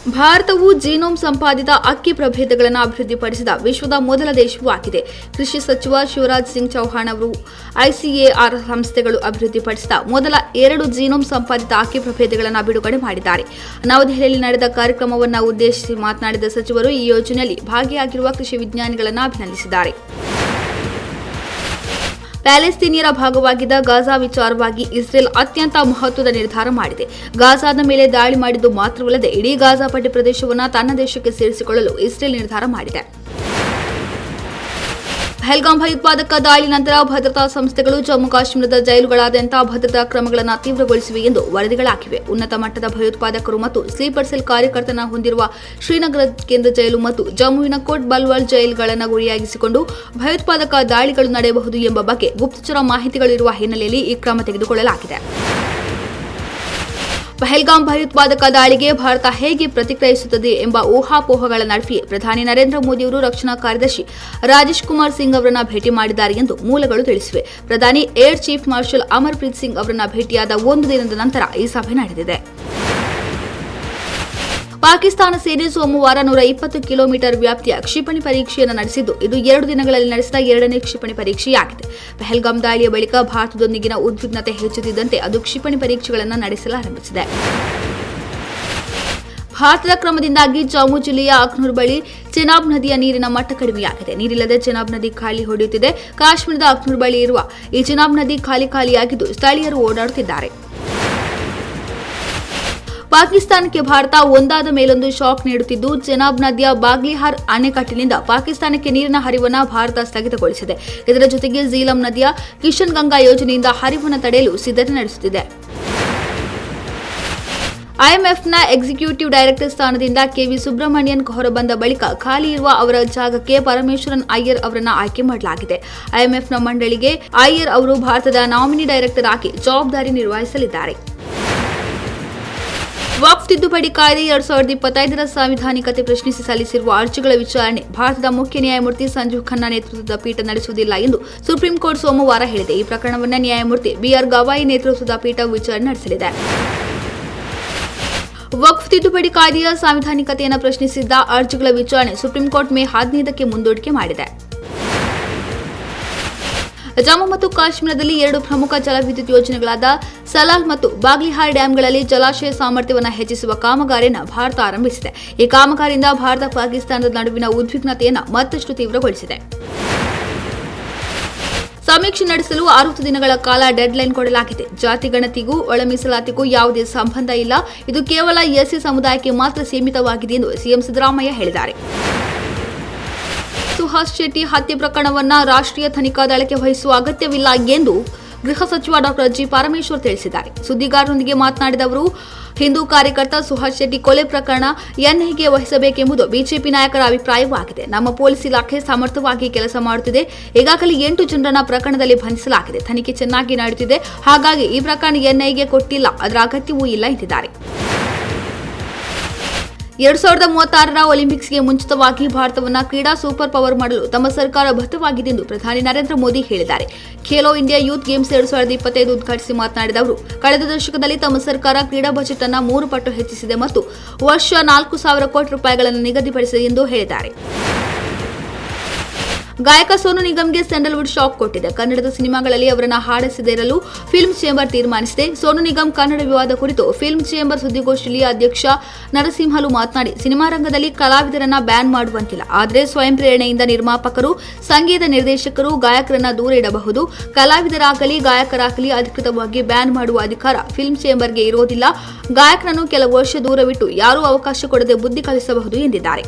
ಭಾರತವು ಜೀನೋಮ್ ಸಂಪಾದಿತ ಅಕ್ಕಿ ಪ್ರಭೇದಗಳನ್ನು ಅಭಿವೃದ್ಧಿಪಡಿಸಿದ ವಿಶ್ವದ ಮೊದಲ ದೇಶವೂ ಆಗಿದೆ. ಕೃಷಿ ಸಚಿವ ಶಿವರಾಜ್ ಸಿಂಗ್ ಚೌಹಾಣ್ ಅವರು ಐಸಿಎಆರ್ ಸಂಸ್ಥೆಗಳು ಅಭಿವೃದ್ಧಿಪಡಿಸಿದ ಮೊದಲ 2 ಜೀನೋಮ್ ಸಂಪಾದಿತ ಅಕ್ಕಿ ಪ್ರಭೇದಗಳನ್ನು ಬಿಡುಗಡೆ ಮಾಡಿದ್ದಾರೆ. ನವದೆಹಲಿಯಲ್ಲಿ ನಡೆದ ಕಾರ್ಯಕ್ರಮವನ್ನು ಉದ್ದೇಶಿಸಿ ಮಾತನಾಡಿದ ಸಚಿವರು ಈ ಯೋಜನೆಯಲ್ಲಿ ಭಾಗಿಯಾಗಿರುವ ಕೃಷಿ ವಿಜ್ಞಾನಿಗಳನ್ನು ಅಭಿನಂದಿಸಿದ್ದಾರೆ. ಪ್ಯಾಲೆಸ್ತೀನಿಯರ ಭಾಗವಾಗಿದ್ದ ಗಾಜಾ ವಿಚಾರವಾಗಿ ಇಸ್ರೇಲ್ ಅತ್ಯಂತ ಮಹತ್ವದ ನಿರ್ಧಾರ ಮಾಡಿದೆ. ಗಾಜಾದ ಮೇಲೆ ದಾಳಿ ಮಾಡಿದ್ದು ಮಾತ್ರವಲ್ಲದೆ ಇಡೀ ಗಾಜಾ ಪಟ್ಟಿ ಪ್ರದೇಶವನ್ನು ತನ್ನ ದೇಶಕ್ಕೆ ಸೇರಿಸಿಕೊಳ್ಳಲು ಇಸ್ರೇಲ್ ನಿರ್ಧಾರ ಮಾಡಿದೆ. ಪಹಲ್ಗಾಮ್ ಭಯೋತ್ಪಾದಕ ದಾಳಿ ನಂತರ ಭದ್ರತಾ ಸಂಸ್ಥೆಗಳು ಜಮ್ಮು ಕಾಶ್ಮೀರದ ಜೈಲುಗಳಾದ್ಯಂತ ಭದ್ರತಾ ಕ್ರಮಗಳನ್ನು ತೀವ್ರಗೊಳಿಸಿವೆ ಎಂದು ವರದಿಗಳಾಗಿವೆ. ಉನ್ನತ ಮಟ್ಟದ ಭಯೋತ್ಪಾದಕರು ಮತ್ತು ಸ್ಲೀಪರ್ ಸೆಲ್ ಕಾರ್ಯಕರ್ತನ ಹೊಂದಿರುವ ಶ್ರೀನಗರ ಕೇಂದ್ರ ಜೈಲು ಮತ್ತು ಜಮ್ಮುವಿನ ಕೋಟ್ ಬಲ್ವಾಲ್ ಜೈಲುಗಳನ್ನು ಗುರಿಯಾಗಿಸಿಕೊಂಡು ಭಯೋತ್ಪಾದಕ ದಾಳಿಗಳು ನಡೆಯಬಹುದು ಎಂಬ ಬಗ್ಗೆ ಗುಪ್ತಚರ ಮಾಹಿತಿಗಳಿರುವ ಹಿನ್ನೆಲೆಯಲ್ಲಿ ಈ ಕ್ರಮ ತೆಗೆದುಕೊಳ್ಳಲಾಗಿದೆ. ಪಹಲ್ಗಾಮ್ ಭಯೋತ್ಪಾದಕ ದಾಳಿಗೆ ಭಾರತ ಹೇಗೆ ಪ್ರತಿಕ್ರಿಯಿಸುತ್ತದೆ ಎಂಬ ಊಹಾಪೋಹಗಳ ನಡುವೆಯೇ ಪ್ರಧಾನಿ ನರೇಂದ್ರ ಮೋದಿಯವರು ರಕ್ಷಣಾ ಕಾರ್ಯದರ್ಶಿ ರಾಜೇಶ್ ಕುಮಾರ್ ಸಿಂಗ್ ಅವರನ್ನು ಭೇಟಿ ಮಾಡಿದ್ದಾರೆ ಎಂದು ಮೂಲಗಳು ತಿಳಿಸಿವೆ. ಪ್ರಧಾನಿ air chief marshal Amarpreet Singh ಅವರನ್ನು ಭೇಟಿಯಾದ 1 ದಿನದ ನಂತರ ಈ ಸಭೆ ನಡೆದಿದೆ. ಪಾಕಿಸ್ತಾನ ಸೇನೆ ಸೋಮವಾರ 120 ಕಿಲೋಮೀಟರ್ ವ್ಯಾಪ್ತಿಯ ಕ್ಷಿಪಣಿ ಪರೀಕ್ಷೆಯನ್ನು ನಡೆಸಿದ್ದು, ಇದು 2 ದಿನಗಳಲ್ಲಿ ನಡೆಸಿದ 2ನೇ ಕ್ಷಿಪಣಿ ಪರೀಕ್ಷೆಯಾಗಿದೆ. ಪಹಲ್ಗಾಮ್ ದಾಳಿಯ ಬಳಿಕ ಭಾರತದೊಂದಿಗಿನ ಉದ್ವಿಗ್ನತೆ ಹೆಚ್ಚುತ್ತಿದ್ದಂತೆ ಅದು ಕ್ಷಿಪಣಿ ಪರೀಕ್ಷೆಗಳನ್ನು ನಡೆಸಲಾರಂಭಿಸಿದೆ. ಭಾರತದ ಕ್ರಮದಿಂದಾಗಿ ಜಮ್ಮು ಜಿಲ್ಲೆಯ ಅಖ್ನೂರ್ ಬಳಿ ಚೆನಾಬ್ ನದಿಯ ನೀರಿನ ಮಟ್ಟ ಕಡಿಮೆಯಾಗಿದೆ. ನೀರಿಲ್ಲದೆ ಚೆನಾಬ್ ನದಿ ಖಾಲಿ ಹೊಡೆಯುತ್ತಿದೆ. ಕಾಶ್ಮೀರದ ಅಖ್ನೂರ್ ಬಳಿ ಇರುವ ಈ ಚೆನಾಬ್ ನದಿ ಖಾಲಿಯಾಗಿದ್ದು ಸ್ಥಳೀಯರು ಓಡಾಡುತ್ತಿದ್ದಾರೆ. ಪಾಕಿಸ್ತಾನಕ್ಕೆ ಭಾರತ ಒಂದಾದ ಮೇಲೊಂದು ಶಾಕ್ ನೀಡುತ್ತಿದ್ದು, ಚೆನಾಬ್ ನದಿಯ ಬಾಗ್ಲಿಹಾರ್ ಅಣೆಕಟ್ಟಿನಿಂದ ಪಾಕಿಸ್ತಾನಕ್ಕೆ ನೀರಿನ ಹರಿವನ್ನು ಭಾರತ ಸ್ಥಗಿತಗೊಳಿಸಿದೆ. ಇದರ ಜೊತೆಗೆ ಝೀಲಂ ನದಿಯ ಕಿಶನ್ ಗಂಗಾ ಯೋಜನೆಯಿಂದ ಹರಿವನ್ನು ತಡೆಯಲು ಸಿದ್ಧತೆ ನಡೆಸುತ್ತಿದೆ. ಐಎಂಎಫ್ನ ಎಕ್ಸಿಕ್ಯೂಟಿವ್ ಡೈರೆಕ್ಟರ್ ಸ್ಥಾನದಿಂದ ಕೆವಿ ಸುಬ್ರಹ್ಮಣ್ಯನ್ ಹೊರಬಂದ ಬಳಿಕ ಖಾಲಿ ಇರುವ ಅವರ ಜಾಗಕ್ಕೆ ಪರಮೇಶ್ವರನ್ ಅಯ್ಯರ್ ಅವರನ್ನು ಆಯ್ಕೆ ಮಾಡಲಾಗಿದೆ. ಐಎಂಎಫ್ನ ಮಂಡಳಿಗೆ ಅಯ್ಯರ್ ಅವರು ಭಾರತದ ನಾಮಿನಿ ಡೈರೆಕ್ಟರ್ ಆಗಿ ಜವಾಬ್ದಾರಿ ನಿರ್ವಹಿಸಲಿದ್ದಾರೆ. ವಕ್ಫ್ ತಿದ್ದುಪಡಿ ಕಾಯ್ದೆ 2025ರ ಸಾಂವಿಧಾನಿಕತೆ ಪ್ರಶ್ನಿಸಿ ಸಲ್ಲಿಸಿರುವ ಅರ್ಜಿಗಳ ವಿಚಾರಣೆ ಭಾರತದ ಮುಖ್ಯ ನ್ಯಾಯಮೂರ್ತಿ ಸಂಜೀವ್ ಖನ್ನಾ ನೇತೃತ್ವದ ಪೀಠ ನಡೆಸುವುದಿಲ್ಲ ಎಂದು ಸುಪ್ರೀಂ ಕೋರ್ಟ್ ಸೋಮವಾರ ಹೇಳಿದೆ. ಈ ಪ್ರಕರಣವನ್ನು ನ್ಯಾಯಮೂರ್ತಿ ಬಿಆರ್ ಗವಾಯಿ ನೇತೃತ್ವದ ಪೀಠ ವಿಚಾರಣೆ ನಡೆಸಲಿದೆ. ವಕ್ಫ್ ತಿದ್ದುಪಡಿ ಕಾಯ್ದೆಯ ಸಾಂವಿಧಾನಿಕತೆಯನ್ನು ಪ್ರಶ್ನಿಸಿದ್ದ ಅರ್ಜಿಗಳ ವಿಚಾರಣೆ ಸುಪ್ರೀಂ ಕೋರ್ಟ್ ಮೇ 15ಕ್ಕೆ ಮುಂದೂಡಿಕೆ ಮಾಡಿದೆ. ಜಮ್ಮು ಮತ್ತು ಕಾಶ್ಮೀರದಲ್ಲಿ 2 ಪ್ರಮುಖ ಜಲವಿದ್ಯುತ್ ಯೋಜನೆಗಳಾದ ಸಲಾಲ್ ಮತ್ತು ಬಾಗ್ಲಿಹಾರ್ ಡ್ಯಾಂಗಳಲ್ಲಿ ಜಲಾಶಯ ಸಾಮರ್ಥ್ಯವನ್ನು ಹೆಚ್ಚಿಸುವ ಕಾಮಗಾರಿಯನ್ನು ಭಾರತ ಆರಂಭಿಸಿದೆ. ಈ ಕಾಮಗಾರಿಯಿಂದ ಭಾರತ ಪಾಕಿಸ್ತಾನದ ನಡುವಿನ ಉದ್ವಿಗ್ನತೆಯನ್ನು ಮತ್ತಷ್ಟು ತೀವ್ರಗೊಳಿಸಿದೆ. ಸಮೀಕ್ಷೆ ನಡೆಸಲು 60 ದಿನಗಳ ಕಾಲ ಡೆಡ್ಲೈನ್ ಕೊಡಲಾಗಿದೆ. ಜಾತಿ ಗಣತಿಗೂ ಒಳ ಮೀಸಲಾತಿಗೂ ಯಾವುದೇ ಸಂಬಂಧ ಇಲ್ಲ. ಇದು ಕೇವಲ ಎಸ್ಸಿ ಸಮುದಾಯಕ್ಕೆ ಮಾತ್ರ ಸೀಮಿತವಾಗಿದೆ ಎಂದು ಸಿಎಂ ಸಿದ್ದರಾಮಯ್ಯ ಹೇಳಿದ್ದಾರೆ. ಸುಹಾಸ್ ಶೆಟ್ಟಿ ಹತ್ಯೆ ಪ್ರಕರಣವನ್ನು ರಾಷ್ಟ್ರೀಯ ತನಿಖಾ ದಳಕ್ಕೆ ವಹಿಸುವ ಅಗತ್ಯವಿಲ್ಲ ಎಂದು ಗೃಹ ಸಚಿವ ಡಾ ಜಿ ಪರಮೇಶ್ವರ್ ತಿಳಿಸಿದ್ದಾರೆ. ಸುದ್ದಿಗಾರರೊಂದಿಗೆ ಮಾತನಾಡಿದ ಅವರು, ಹಿಂದೂ ಕಾರ್ಯಕರ್ತ ಸುಹಾಸ್ ಶೆಟ್ಟಿ ಕೊಲೆ ಪ್ರಕರಣ ಎನ್ಐಎಗೆ ವಹಿಸಬೇಕೆಂಬುದು ಬಿಜೆಪಿ ನಾಯಕರ ಅಭಿಪ್ರಾಯವಾಗಿದೆ. ನಮ್ಮ ಪೊಲೀಸ್ ಇಲಾಖೆ ಸಮರ್ಥವಾಗಿ ಕೆಲಸ ಮಾಡುತ್ತಿದೆ. ಈಗಾಗಲೇ 8 ಜನರನ್ನ ಪ್ರಕರಣದಲ್ಲಿ ಬಂಧಿಸಲಾಗಿದೆ. ತನಿಖೆ ಚೆನ್ನಾಗಿ ನಡೆಯುತ್ತಿದೆ. ಹಾಗಾಗಿ ಈ ಪ್ರಕರಣ ಎನ್ಐಎಗೆ ಕೊಟ್ಟಿಲ್ಲ, ಅದರ ಅಗತ್ಯವೂ ಇಲ್ಲ ಎಂದಿದ್ದಾರೆ. 2036ರ ಒಲಿಂಪಿಕ್ಸ್ಗೆ ಮುಂಚಿತವಾಗಿ ಭಾರತವನ್ನು ಕ್ರೀಡಾ ಸೂಪರ್ ಪವರ್ ಮಾಡಲು ತಮ್ಮ ಸರ್ಕಾರ ಬದ್ಧವಾಗಿದೆ ಎಂದು ಪ್ರಧಾನಿ ನರೇಂದ್ರ ಮೋದಿ ಹೇಳಿದ್ದಾರೆ. ಖೇಲೋ ಇಂಡಿಯಾ ಯೂತ್ ಗೇಮ್ಸ್ 2025 ಉದ್ಘಾಟಿಸಿ ಮಾತನಾಡಿದ ಅವರು, ಕಳೆದ ದಶಕದಲ್ಲಿ ತಮ್ಮ ಸರ್ಕಾರ ಕ್ರೀಡಾ ಬಜೆಟ್ ಅನ್ನು 3 ಪಟ್ಟು ಹೆಚ್ಚಿಸಿದೆ ಮತ್ತು ವರ್ಷ 4,000 ಕೋಟಿ ರೂಪಾಯಿಗಳನ್ನು ನಿಗದಿಪಡಿಸಿದೆ ಎಂದು ಹೇಳಿದ್ದಾರೆ. ಗಾಯಕ ಸೋನು ನಿಗಮ್ಗೆ ಸ್ಯಾಂಡಲ್ವುಡ್ ಶಾಕ್ ಕೊಟ್ಟಿದೆ. ಕನ್ನಡದ ಸಿನಿಮಾಗಳಲ್ಲಿ ಅವರನ್ನು ಹಾಡಿಸದೇ ಇರಲು ಫಿಲ್ಮ್ ಚೇಂಬರ್ ತೀರ್ಮಾನಿಸಿದೆ. ಸೋನು ನಿಗಮ್ ಕನ್ನಡ ವಿವಾದ ಕುರಿತು ಫಿಲ್ಮ್ ಚೇಂಬರ್ ಸುದ್ದಿಗೋಷ್ಠಿಯಲ್ಲಿ ಅಧ್ಯಕ್ಷ ನರಸಿಂಹಲು ಮಾತನಾಡಿ, ಸಿನಿಮಾ ರಂಗದಲ್ಲಿ ಕಲಾವಿದರನ್ನ ಬ್ಯಾನ್ ಮಾಡುವಂತಿಲ್ಲ. ಆದರೆ ಸ್ವಯಂ ಪ್ರೇರಣೆಯಿಂದ ನಿರ್ಮಾಪಕರು, ಸಂಗೀತ ನಿರ್ದೇಶಕರು, ಗಾಯಕರನ್ನ ದೂರ ಇಡಬಹುದು. ಕಲಾವಿದರಾಗಲಿ ಗಾಯಕರಾಗಲಿ ಅಧಿಕೃತವಾಗಿ ಬ್ಯಾನ್ ಮಾಡುವ ಅಧಿಕಾರ ಫಿಲ್ಮ್ ಚೇಂಬರ್ಗೆ ಇರೋದಿಲ್ಲ. ಗಾಯಕರನ್ನು ಕೆಲವು ವರ್ಷ ದೂರವಿಟ್ಟು ಯಾರೂ ಅವಕಾಶ ಕೊಡದೆ ಬುದ್ಧಿ ಕಲಿಸಬಹುದು ಎಂದಿದ್ದಾರೆ.